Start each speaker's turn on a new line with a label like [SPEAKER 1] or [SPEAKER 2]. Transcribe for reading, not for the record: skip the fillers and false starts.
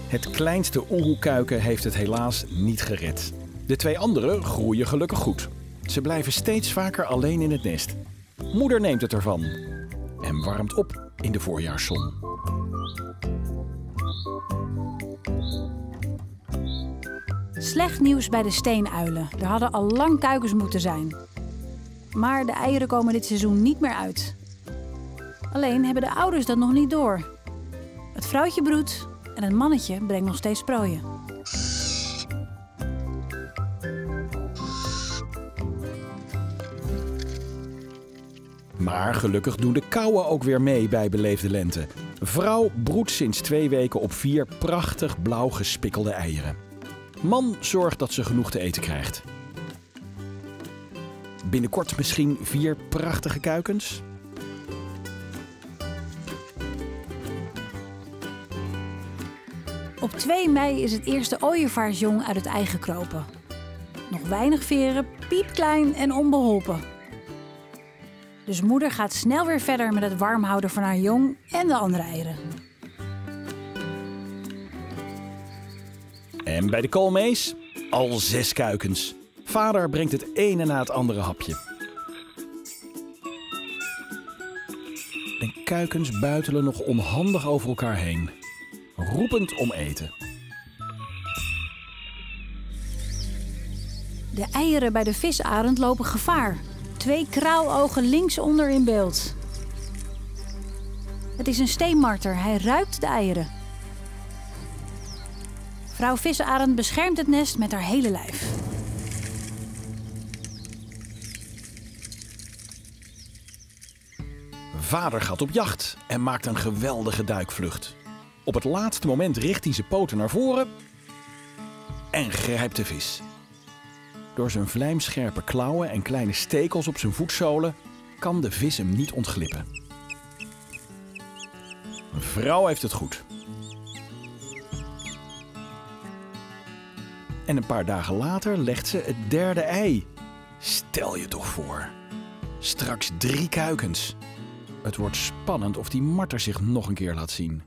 [SPEAKER 1] Het kleinste oehoe-kuiken heeft het helaas niet gered. De 2 anderen groeien gelukkig goed. Ze blijven steeds vaker alleen in het nest. Moeder neemt het ervan en warmt op in de voorjaarszon.
[SPEAKER 2] Slecht nieuws bij de steenuilen. Er hadden al lang kuikens moeten zijn. Maar de eieren komen dit seizoen niet meer uit. Alleen hebben de ouders dat nog niet door. Het vrouwtje broedt en het mannetje brengt nog steeds prooien.
[SPEAKER 1] Maar gelukkig doen de kauwen ook weer mee bij beleefde lente. Vrouw broedt sinds 2 weken op 4 prachtig blauw gespikkelde eieren. Man zorgt dat ze genoeg te eten krijgt. Binnenkort misschien 4 prachtige kuikens?
[SPEAKER 2] Op 2 mei is het eerste ooievaarsjong uit het ei gekropen. Nog weinig veren, piepklein en onbeholpen. Dus moeder gaat snel weer verder met het warm houden van haar jong en de andere eieren.
[SPEAKER 1] En bij de koolmees al 6 kuikens. Vader brengt het ene na het andere hapje. De kuikens buitelen nog onhandig over elkaar heen, roepend om eten.
[SPEAKER 2] De eieren bij de visarend lopen gevaar. 2 kraalogen linksonder in beeld. Het is een steenmarter, hij ruikt de eieren. Vrouw visarend beschermt het nest met haar hele lijf.
[SPEAKER 1] Vader gaat op jacht en maakt een geweldige duikvlucht. Op het laatste moment richt hij zijn poten naar voren en grijpt de vis. Door zijn vlijmscherpe klauwen en kleine stekels op zijn voetzolen kan de vis hem niet ontglippen. Vrouw heeft het goed. En een paar dagen later legt ze het 3e ei. Stel je toch voor. Straks 3 kuikens. Het wordt spannend of die marter zich nog een keer laat zien.